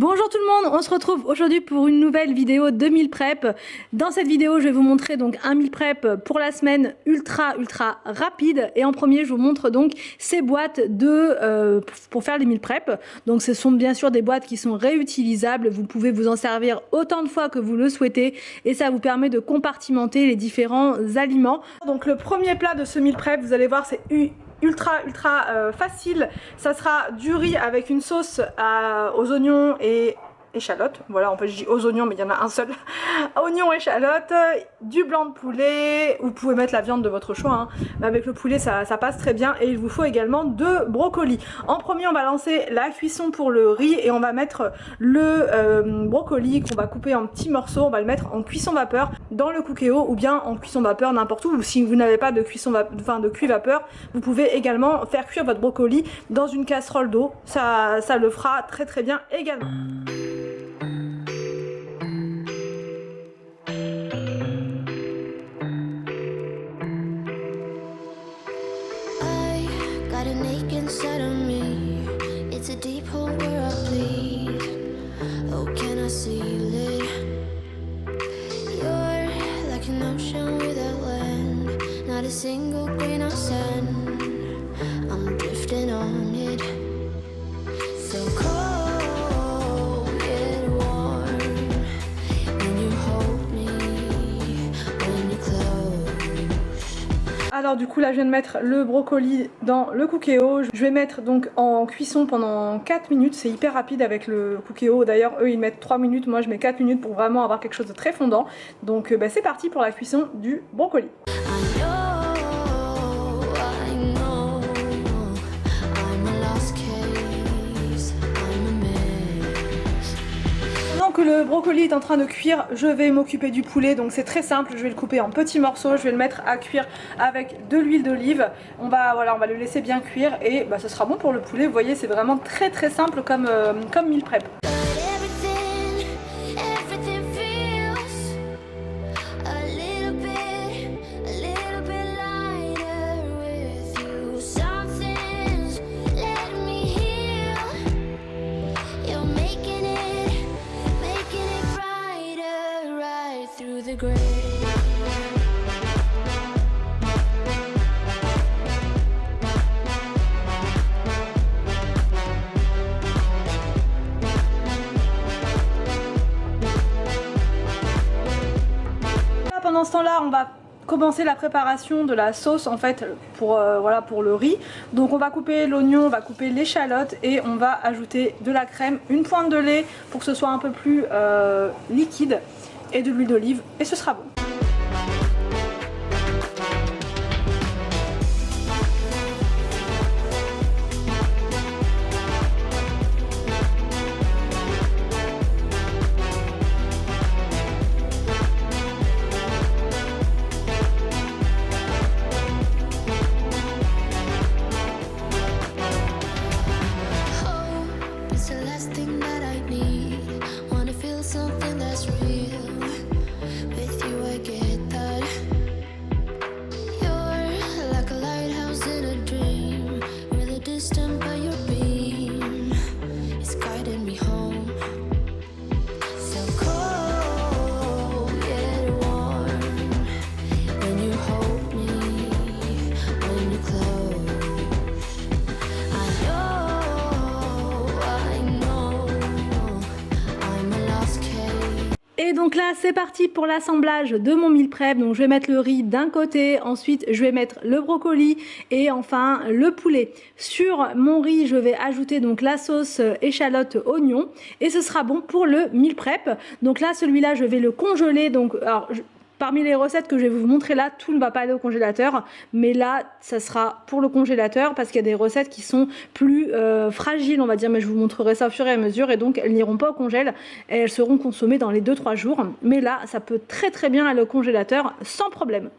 Bonjour tout le monde, on se retrouve aujourd'hui pour une nouvelle vidéo de meal prep. Dans cette vidéo, je vais vous montrer donc un meal prep pour la semaine ultra rapide. Et en premier, je vous montre donc ces boîtes pour faire les meal prep. Donc ce sont bien sûr des boîtes qui sont réutilisables. Vous pouvez vous en servir autant de fois que vous le souhaitez et ça vous permet de compartimenter les différents aliments. Donc le premier plat de ce meal prep, vous allez voir, c'est ultra facile. Ça sera du riz avec une sauce aux oignons et échalotes. Voilà, en fait je dis aux oignons mais il y en a un seul. Oignons, échalotes, du blanc de poulet. Vous pouvez mettre la viande de votre choix hein. Mais avec le poulet ça passe très bien. Et il vous faut également deux brocolis. En premier on va lancer la cuisson pour le riz et on va mettre le brocoli qu'on va couper en petits morceaux. On va le mettre en cuisson vapeur dans le Cookéo ou bien en cuisson vapeur n'importe où. Ou si vous n'avez pas de cuit vapeur, vous pouvez également faire cuire votre brocoli dans une casserole d'eau. Ça le fera très bien également. An ache inside of me. It's a deep hole where I bleed. Oh, can I seal it? You're like an ocean without land. Not a single grain of sand. I'm drifting on it. So cold yet warm. When you hold me, when you close. Alors du coup là je viens de mettre le brocoli dans le Cookéo. Je vais mettre donc en cuisson pendant 4 minutes. C'est hyper rapide avec le Cookéo. D'ailleurs eux ils mettent 3 minutes, moi je mets 4 minutes pour vraiment avoir quelque chose de très fondant. Donc c'est parti pour la cuisson du brocoli. Que le brocoli est en train de cuire, je vais m'occuper du poulet. Donc c'est très simple, je vais le couper en petits morceaux, je vais le mettre à cuire avec de l'huile d'olive. On va le laisser bien cuire et ce sera bon pour le poulet. Vous voyez, c'est vraiment très simple comme meal prep. Pendant ce temps-là, on va commencer la préparation de la sauce en fait pour le riz. Donc on va couper l'oignon, on va couper l'échalote et on va ajouter de la crème, une pointe de lait pour que ce soit un peu plus liquide et de l'huile d'olive et ce sera bon. Et donc là c'est parti pour l'assemblage de mon meal prep. Donc je vais mettre le riz d'un côté, ensuite je vais mettre le brocoli et enfin le poulet. Sur mon riz je vais ajouter donc la sauce échalote oignon et ce sera bon pour le meal prep. Donc là celui-là je vais le congeler. Donc parmi les recettes que je vais vous montrer là, tout ne va pas aller au congélateur, mais là ça sera pour le congélateur parce qu'il y a des recettes qui sont plus fragiles on va dire, mais je vous montrerai ça au fur et à mesure et donc elles n'iront pas au congèle et elles seront consommées dans les 2-3 jours. Mais là ça peut très bien aller au congélateur sans problème.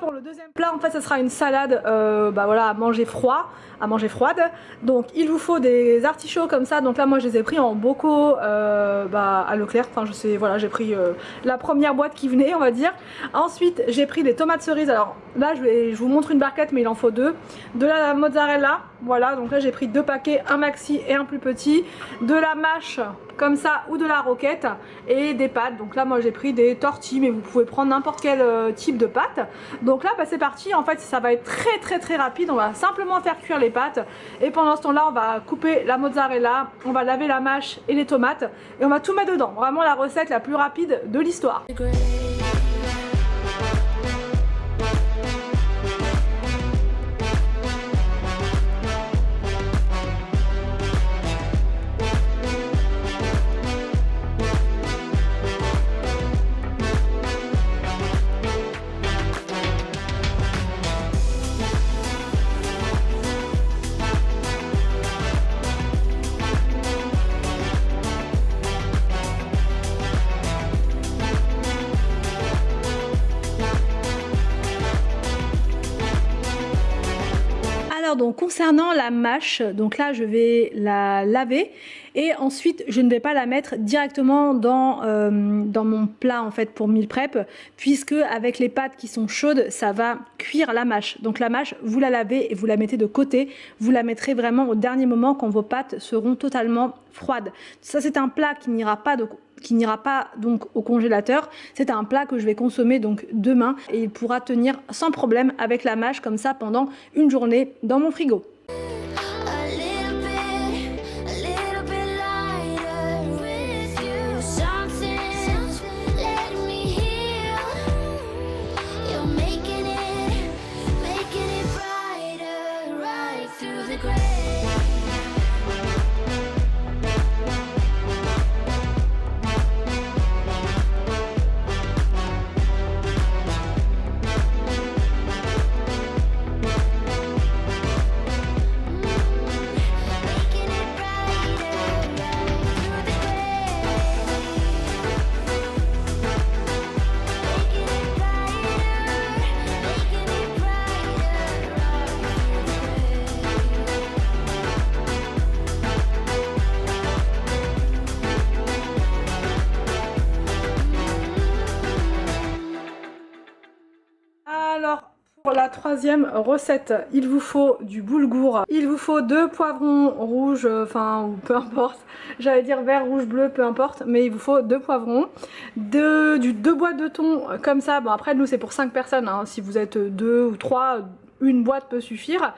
pour le deuxième plat, en fait, ça sera une salade voilà, à manger froide. Donc il vous faut des artichauts comme ça. Donc là moi je les ai pris en bocaux à Leclerc. Enfin je sais, voilà, j'ai pris la première boîte qui venait, on va dire. Ensuite j'ai pris des tomates cerises. Alors là je vous montre une barquette, mais il en faut deux. De la mozzarella, voilà. Donc là j'ai pris 2 paquets, un maxi et un plus petit. De la mâche comme ça ou de la roquette et des pâtes. Donc là moi j'ai pris des tortillas, mais vous pouvez prendre n'importe quel type de pâte. Donc là c'est parti, en fait ça va être très rapide. On va simplement faire cuire les pâtes et pendant ce temps là on va couper la mozzarella, on va laver la mâche et les tomates et on va tout mettre dedans. Vraiment la recette la plus rapide de l'histoire. Donc concernant la mâche, donc là je vais la laver et ensuite je ne vais pas la mettre directement dans mon plat en fait pour meal prep, puisque avec les pâtes qui sont chaudes ça va cuire la mâche. Donc la mâche vous la lavez et vous la mettez de côté, vous la mettrez vraiment au dernier moment quand vos pâtes seront totalement froides. Ça c'est un plat qui n'ira pas donc au congélateur. C'est un plat que je vais consommer donc demain et il pourra tenir sans problème avec la mâche comme ça pendant une journée dans mon frigo. Alors pour la troisième recette, il vous faut du boulgour, il vous faut 2 poivrons rouges, enfin ou peu importe, j'allais dire vert, rouge, bleu, peu importe, mais il vous faut 2 poivrons, 2 boîtes de thon comme ça. Bon après nous c'est pour 5 personnes, hein. Si vous êtes 2 ou 3, une boîte peut suffire.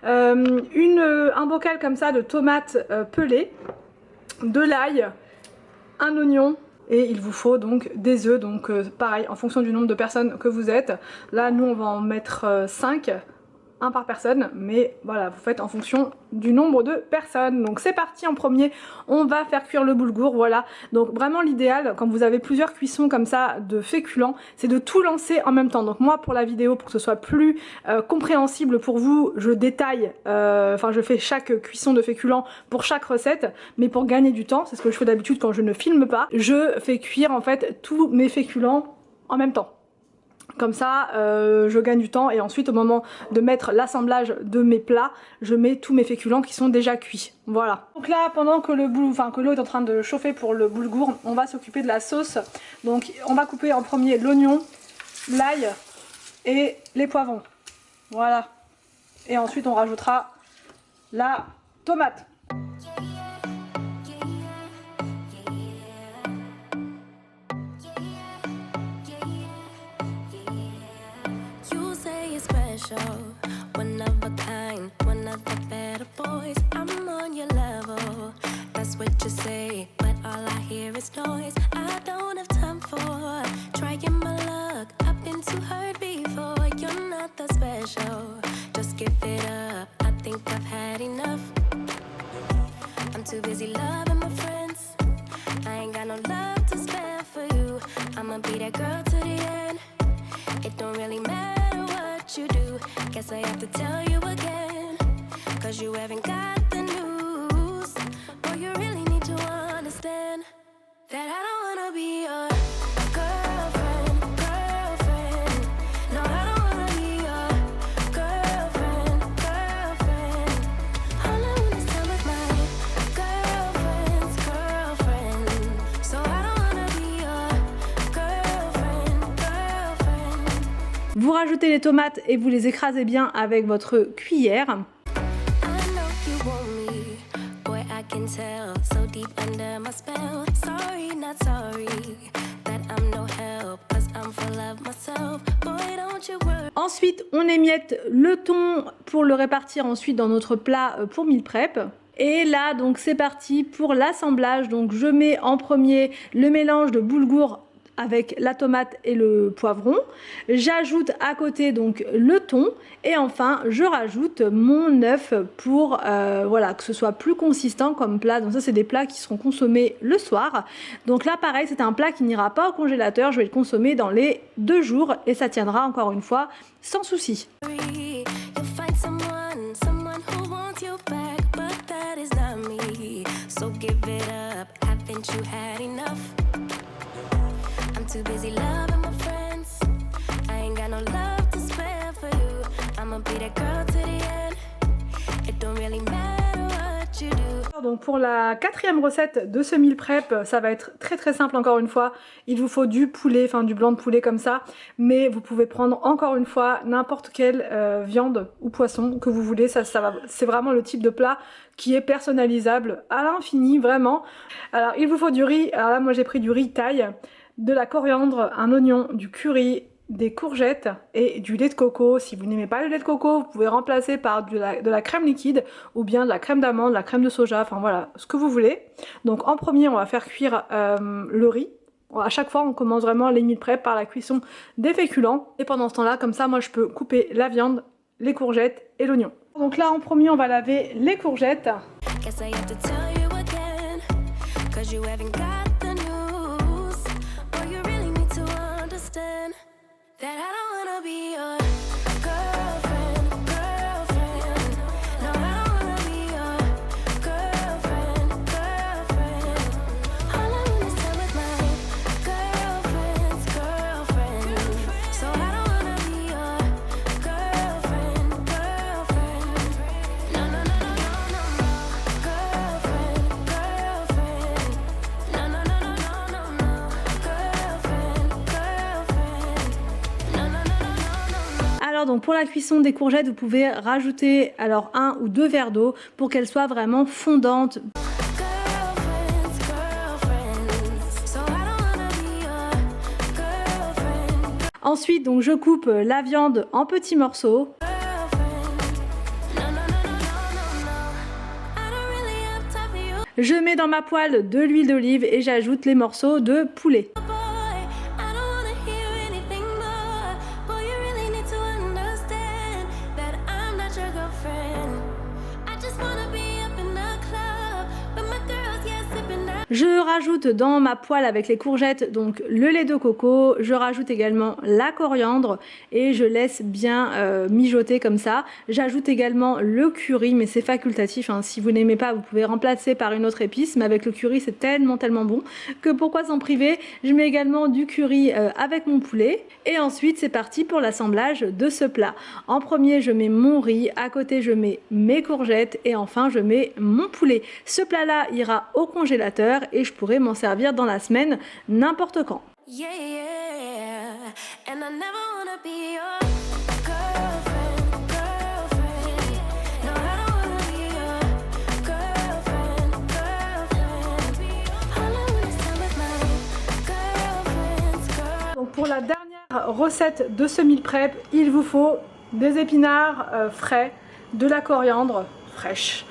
Un bocal comme ça de tomates pelées, de l'ail, un oignon. Et il vous faut donc des œufs, donc pareil, en fonction du nombre de personnes que vous êtes. Là, nous, on va en mettre 5, 1 par personne, mais voilà, vous faites en fonction du nombre de personnes. Donc c'est parti, en premier, on va faire cuire le boulgour, voilà. Donc vraiment l'idéal, quand vous avez plusieurs cuissons comme ça de féculents, c'est de tout lancer en même temps. Donc moi, pour la vidéo, pour que ce soit plus compréhensible pour vous, je détaille, enfin je fais chaque cuisson de féculents pour chaque recette, mais pour gagner du temps, c'est ce que je fais d'habitude quand je ne filme pas, je fais cuire en fait tous mes féculents en même temps. Comme ça, je gagne du temps et ensuite au moment de mettre l'assemblage de mes plats, je mets tous mes féculents qui sont déjà cuits. Voilà. Donc là, pendant que l'eau est en train de chauffer pour le boulgour, on va s'occuper de la sauce. Donc on va couper en premier l'oignon, l'ail et les poivrons. Voilà. Et ensuite on rajoutera la tomate. One of a kind, one of the better boys. I'm on your level, that's what you say, but all I hear is noise. I don't have time for trying my luck. I've been too hurt before. You're not that special, just give it up. I think I've had enough. I'm too busy loving my friends. I ain't got no love to spare for you. I'ma be that girl to the end. It don't really matter what you do. Guess I have to tell you again, 'cause you haven't got the news. Boy, you really need to understand that I don't wanna be your girlfriend. No, I don't wanna rajoutez les tomates et vous les écrasez bien avec votre cuillère. I know you want me, boy, I can tell. So deep under my spell. Sorry, not sorry, that I'm no help, 'cause I'm full of myself. Boy, don't you worry. Ensuite, on émiette le thon pour le répartir ensuite dans notre plat pour meal prep. Et là, donc c'est parti pour l'assemblage. Donc je mets en premier le mélange de boulgour avec la tomate et le poivron. J'ajoute à côté donc le thon et enfin je rajoute mon œuf pour voilà, que ce soit plus consistant comme plat. Donc ça c'est des plats qui seront consommés le soir. Donc là pareil, c'est un plat qui n'ira pas au congélateur, je vais le consommer dans les 2 jours et ça tiendra encore une fois sans souci. You'll find someone who wants you back, but that is not me. So give it up, haven't you had enough? I'm too busy loving my friends. I ain't got no love to spare for you. I'ma be that girl to the end. It don't really matter what you do. Donc pour la 4e recette de ce meal prep, ça va être très simple encore une fois. Il vous faut du poulet, enfin du blanc de poulet comme ça, mais vous pouvez prendre encore une fois n'importe quelle viande ou poisson que vous voulez. C'est vraiment le type de plat qui est personnalisable à l'infini, vraiment. Alors il vous faut du riz. Alors là moi j'ai pris du riz thaï, de la coriandre, un oignon, du curry, des courgettes et du lait de coco. Si vous n'aimez pas le lait de coco, vous pouvez remplacer par de la crème liquide ou bien de la crème d'amande, de la crème de soja, enfin voilà, ce que vous voulez. Donc en premier, on va faire cuire le riz. À chaque fois, on commence vraiment les meal prep par la cuisson des féculents. Et pendant ce temps-là, comme ça, moi je peux couper la viande, les courgettes et l'oignon. Donc là, en premier, on va laver les courgettes. Guess I have to tell you again, 'cause you haven't got the news. Or you really need to understand that I don't wanna be your girlfriend. No, I don't wanna be your girlfriend. All I wanna stay with my girlfriend's girlfriend. So I don't wanna be your girlfriend. No, no, no, no, no, no, no. Girlfriend. No, no, no, no, no, no, no. Girlfriend. No, no, no, no, no, no. Alors donc pour la cuisson des courgettes, vous pouvez rajouter alors 1 ou 2 verres d'eau pour qu'elles soient vraiment fondantes. So I don't wanna be your girlfriend. Ensuite, donc je coupe la viande en petits morceaux. No, no, no, no, no, no. I don't really have time for you, Je mets dans ma poêle de l'huile d'olive et j'ajoute les morceaux de poulet. boy. I don't wanna hear anything more. Boy, you really need to understand that I'm not your girlfriend. I just wanna be up in the club, but my girls, yeah, sipping that. Je rajoute dans ma poêle avec les courgettes donc le lait de coco, je rajoute également la coriandre et je laisse bien mijoter comme ça. J'ajoute également le curry, mais c'est facultatif, hein. Si vous n'aimez pas, vous pouvez remplacer par une autre épice, mais avec le curry c'est tellement bon que pourquoi s'en priver. Je mets également du curry avec mon poulet et ensuite c'est parti pour l'assemblage de ce plat. En premier je mets mon riz, à côté je mets mes courgettes et enfin je mets mon poulet. Ce plat là ira au congélateur et je pourrai m'en servir dans la semaine n'importe quand. Yeah, yeah. And I never wanna be your girlfriend. No, I don't wanna be your girlfriend. All I wanna stay with my girlfriend's. Donc pour la dernière recette de ce meal prep, il vous faut des épinards frais, de la coriandre fraîche.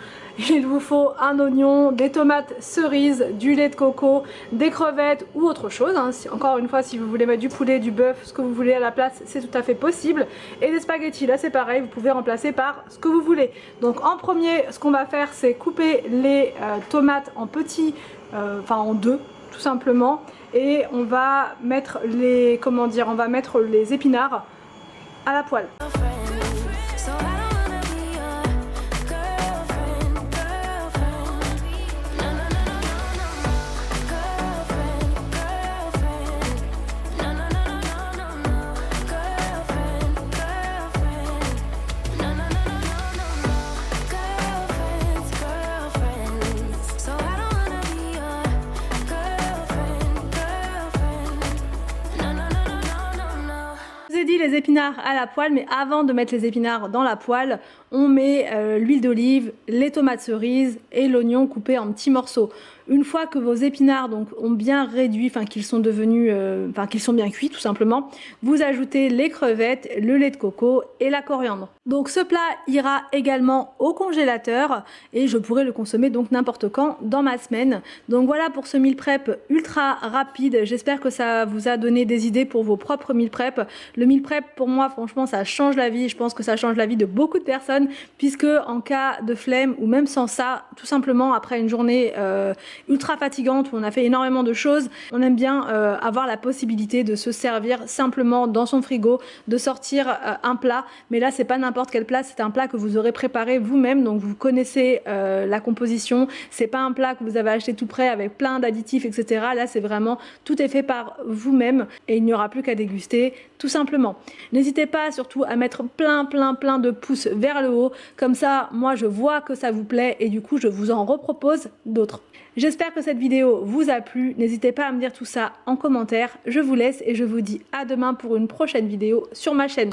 Il vous faut un oignon, des tomates cerises, du lait de coco, des crevettes ou autre chose, hein. Encore une fois, si vous voulez mettre du poulet, du bœuf, ce que vous voulez à la place, c'est tout à fait possible. Et des spaghettis, là c'est pareil, vous pouvez remplacer par ce que vous voulez. Donc en premier, ce qu'on va faire, c'est couper les tomates en petits, enfin en deux, tout simplement. Et on va mettre les, comment dire, on va mettre les épinards à la poêle. So I don't wanna be your girlfriend. No, no, no, no, no, no. Girlfriend. No, no, no, no, no, no. Girlfriend. No, no, no, no, no, no. Girlfriend's girlfriend. So I don't wanna be your girlfriend. No, no, no, no, no, no, no. Je vous ai dit, les épinards à la poêle, mais avant de mettre les épinards dans la poêle, on met l'huile d'olive, les tomates cerises et l'oignon coupé en petits morceaux. Une fois que vos épinards donc ont bien réduit, enfin qu'ils sont devenus, qu'ils sont bien cuits tout simplement, vous ajoutez les crevettes, le lait de coco et la coriandre. Donc ce plat ira également au congélateur et je pourrai le consommer donc n'importe quand dans ma semaine. Donc voilà pour ce meal prep ultra rapide. J'espère que ça vous a donné des idées pour vos propres meal prep. Le meal prep pour moi franchement ça change la vie. Je pense que ça change la vie de beaucoup de personnes puisque en cas de flemme ou même sans ça, tout simplement après une journée ultra fatigante où on a fait énormément de choses, on aime bien avoir la possibilité de se servir simplement dans son frigo, de sortir un plat, mais là c'est pas n'importe quel plat, c'est un plat que vous aurez préparé vous-même, donc vous connaissez la composition, c'est pas un plat que vous avez acheté tout prêt avec plein d'additifs etc. Là c'est vraiment tout est fait par vous-même et il n'y aura plus qu'à déguster tout simplement. N'hésitez pas surtout à mettre plein de pouces vers le haut, comme ça moi je vois que ça vous plaît et du coup je vous en repropose d'autres. J'espère que cette vidéo vous a plu, n'hésitez pas à me dire tout ça en commentaire, je vous laisse et je vous dis à demain pour une prochaine vidéo sur ma chaîne.